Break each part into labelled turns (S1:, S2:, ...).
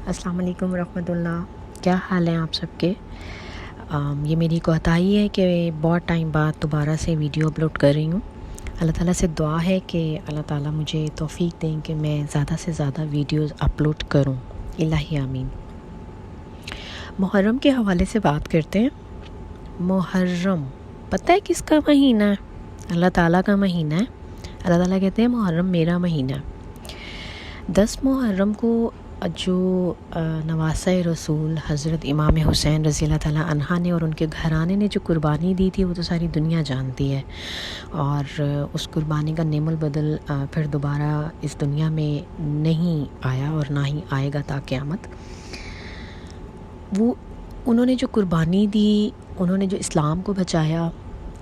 S1: السلام علیکم ورحمۃ اللہ. کیا حال ہیں آپ سب کے؟ یہ میری کوتاہی ہے کہ بہت ٹائم بعد دوبارہ سے ویڈیو اپلوڈ کر رہی ہوں. اللہ تعالیٰ سے دعا ہے کہ اللہ تعالیٰ مجھے توفیق دیں کہ میں زیادہ سے زیادہ ویڈیوز اپلوڈ کروں. الہی آمین. محرم کے حوالے سے بات کرتے ہیں. محرم پتہ ہے کس کا مہینہ ہے؟ اللہ تعالیٰ کا مہینہ ہے. اللہ تعالیٰ کہتے ہیں محرم میرا مہینہ ہے. 10 محرم کو جو نواسہ رسول حضرت امام حسین رضی اللہ تعالیٰ عنہ نے اور ان کے گھرانے نے جو قربانی دی تھی وہ تو ساری دنیا جانتی ہے، اور اس قربانی کا نعم البدل پھر دوبارہ اس دنیا میں نہیں آیا اور نہ ہی آئے گا تا قیامت. انہوں نے جو قربانی دی، انہوں نے جو اسلام کو بچایا،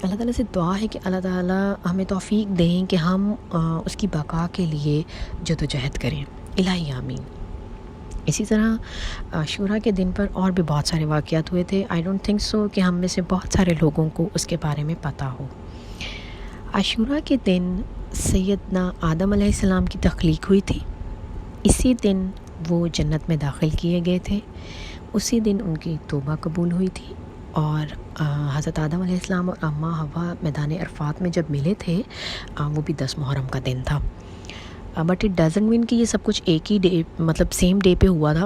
S1: اللہ تعالیٰ سے دعا ہے کہ اللہ تعالیٰ ہمیں توفیق دیں کہ ہم اس کی بقا کے لیے جدوجہد کریں. الہی آمین. اسی طرح عاشوراء کے دن پر اور بھی بہت سارے واقعات ہوئے تھے. آئی ڈونٹ تھنک سو کہ ہم میں سے بہت سارے لوگوں کو اس کے بارے میں پتہ ہو. عاشوراء کے دن سیدنا آدم علیہ السلام کی تخلیق ہوئی تھی. اسی دن وہ جنت میں داخل کیے گئے تھے. اسی دن ان کی توبہ قبول ہوئی تھی، اور حضرت آدم علیہ السلام اور اماں حوا میدان عرفات میں جب ملے تھے وہ بھی 10 محرم کا دن تھا. بٹ اٹ ڈزنٹ مین کہ یہ سب کچھ ایک ہی ڈے مطلب سیم ڈے پہ ہوا تھا.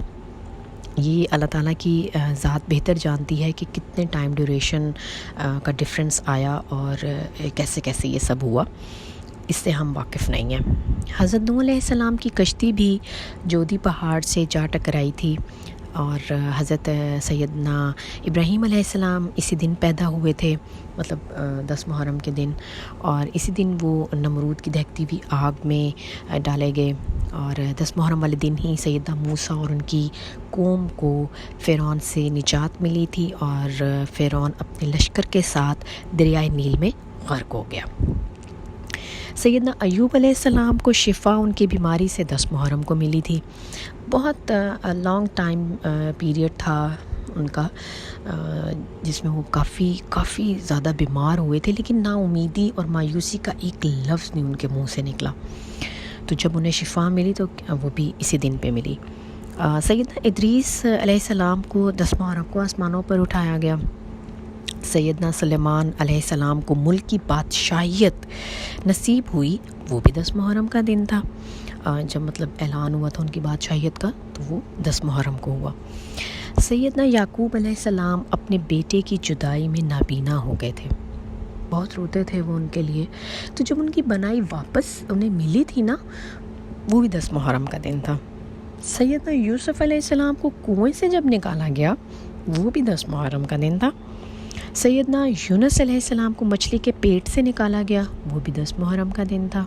S1: یہ اللہ تعالیٰ کی ذات بہتر جانتی ہے کہ کتنے ٹائم ڈیوریشن کا ڈفرینس آیا اور کیسے کیسے یہ سب ہوا. اس سے ہم واقف نہیں ہیں. حضرت نوح علیہ السلام کی کشتی بھی جودی پہاڑ سے جا ٹکرائی تھی، اور حضرت سیدنا ابراہیم علیہ السلام اسی دن پیدا ہوئے تھے، مطلب 10 محرم کے دن، اور اسی دن وہ نمرود کی دہکتی ہوئی آگ میں ڈالے گئے. اور 10 محرم والے دن ہی سیدنا موسیٰ اور ان کی قوم کو فرعون سے نجات ملی تھی، اور فرعون اپنے لشکر کے ساتھ دریائے نیل میں غرق ہو گیا. سیدنا ایوب علیہ السلام کو شفا ان کی بیماری سے 10 محرم کو ملی تھی. بہت لانگ ٹائم پیریڈ تھا ان کا، جس میں وہ کافی زیادہ بیمار ہوئے تھے، لیکن نا امیدی اور مایوسی کا ایک لفظ نہیں ان کے منہ سے نکلا. تو جب انہیں شفا ملی تو وہ بھی اسی دن پہ ملی. سیدنا ادریس علیہ السلام کو 10 محرم کو آسمانوں پر اٹھایا گیا. سیدنا سلیمان علیہ السلام کو ملک کی بادشاہیت نصیب ہوئی، وہ بھی 10 محرم کا دن تھا. جب مطلب اعلان ہوا تھا ان کی بادشاہیت کا تو وہ 10 محرم کو ہوا. سیدنا یعقوب علیہ السلام اپنے بیٹے کی جدائی میں نابینا ہو گئے تھے. بہت روتے تھے وہ ان کے لیے. تو جب ان کی بنائی واپس انہیں ملی تھی نا، وہ بھی 10 محرم کا دن تھا. سیدنا یوسف علیہ السلام کو کنویں سے جب نکالا گیا، وہ بھی 10 محرم کا دن تھا. سیدنا یونس علیہ السلام کو مچھلی کے پیٹ سے نکالا گیا، وہ بھی 10 محرم کا دن تھا.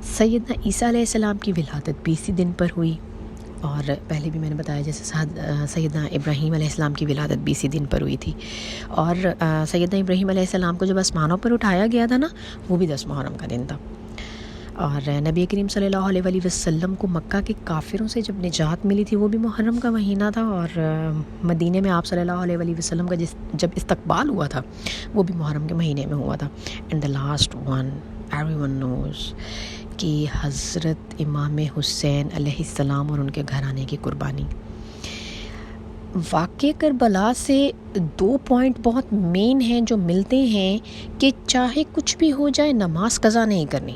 S1: سیدنا عیسیٰ علیہ السلام کی ولادت بھی اسی دن پر ہوئی، اور پہلے بھی میں نے بتایا جیسے سیدنا ابراہیم علیہ السلام کی ولادت بھی اسی دن پر ہوئی تھی. اور سیدنا ابراہیم علیہ السلام کو جب آسمانوں پر اٹھایا گیا تھا نا، وہ بھی 10 محرم کا دن تھا. اور نبی کریم صلی اللہ علیہ وسلم کو مکہ کے کافروں سے جب نجات ملی تھی، وہ بھی محرم کا مہینہ تھا. اور مدینے میں آپ صلی اللہ علیہ وسلم کا جب استقبال ہوا تھا، وہ بھی محرم کے مہینے میں ہوا تھا. And the last one every one knows کہ حضرت امام حسین علیہ السلام اور ان کے گھرانے کی قربانی. واقع کربلا سے 2 پوائنٹ بہت مین ہیں جو ملتے ہیں کہ چاہے کچھ بھی ہو جائے نماز قضا نہیں کرنی.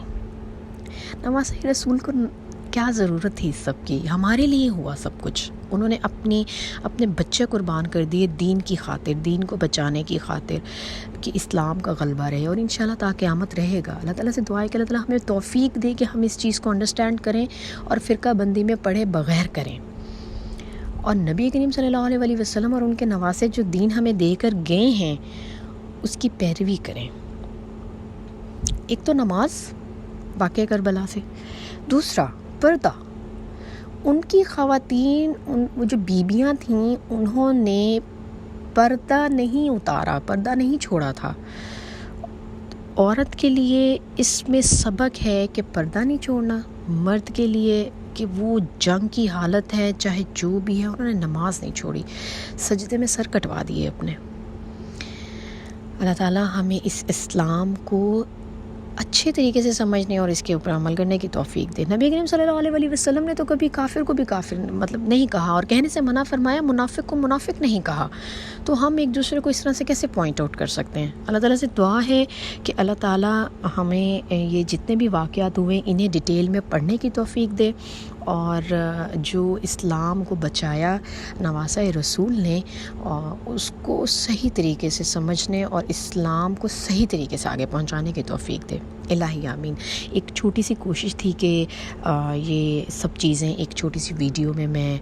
S1: نماز رسول کو کیا ضرورت تھی اس سب کی؟ ہمارے لیے ہوا سب کچھ. انہوں نے اپنے بچے قربان کر دیے دین کی خاطر، دین کو بچانے کی خاطر کہ اسلام کا غلبہ رہے، اور انشاءاللہ تا قیامت رہے گا. اللہ تعالیٰ سے دعا ہے کہ اللہ تعالیٰ ہمیں توفیق دے کہ ہم اس چیز کو انڈرسٹینڈ کریں اور فرقہ بندی میں پڑھے بغیر کریں، اور نبی کریم صلی اللہ علیہ وسلم اور ان کے نواسے جو دین ہمیں دے کر گئے ہیں اس کی پیروی کریں. ایک تو نماز واقع کربلا سے، دوسرا پردہ. ان کی خواتین، وہ جو بیبیاں تھیں، انہوں نے پردہ نہیں اتارا، پردہ نہیں چھوڑا تھا. عورت کے لیے اس میں سبق ہے کہ پردہ نہیں چھوڑنا، مرد کے لیے کہ وہ جنگ کی حالت ہے چاہے جو بھی ہے، انہوں نے نماز نہیں چھوڑی، سجدے میں سر کٹوا دیے اپنے. اللہ تعالیٰ ہمیں اس اسلام کو اچھے طریقے سے سمجھنے اور اس کے اوپر عمل کرنے کی توفیق دے۔ نبی کریم صلی اللہ علیہ وسلم نے تو کبھی کافر کو بھی کافر مطلب نہیں کہا، اور کہنے سے منع فرمایا، منافق کو منافق نہیں کہا۔ تو ہم ایک دوسرے کو اس طرح سے کیسے پوائنٹ آؤٹ کر سکتے ہیں؟ اللہ تعالیٰ سے دعا ہے کہ اللہ تعالیٰ ہمیں یہ جتنے بھی واقعات ہوئے انہیں ڈیٹیل میں پڑھنے کی توفیق دے، اور جو اسلام کو بچایا نواسہ رسول نے، اس کو صحیح طریقے سے سمجھنے اور اسلام کو صحیح طریقے سے آگے پہنچانے کی توفیق دے۔ الہی آمین۔ ایک چھوٹی سی کوشش تھی کہ یہ سب چیزیں ایک چھوٹی سی ویڈیو میں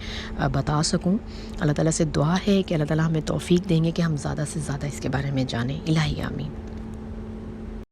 S1: بتا سکوں۔ اللہ تعالیٰ سے دعا ہے کہ اللہ تعالیٰ ہمیں توفیق دیں گے کہ ہم زیادہ سے زیادہ اس کے بارے میں جانیں۔ الہی آمین۔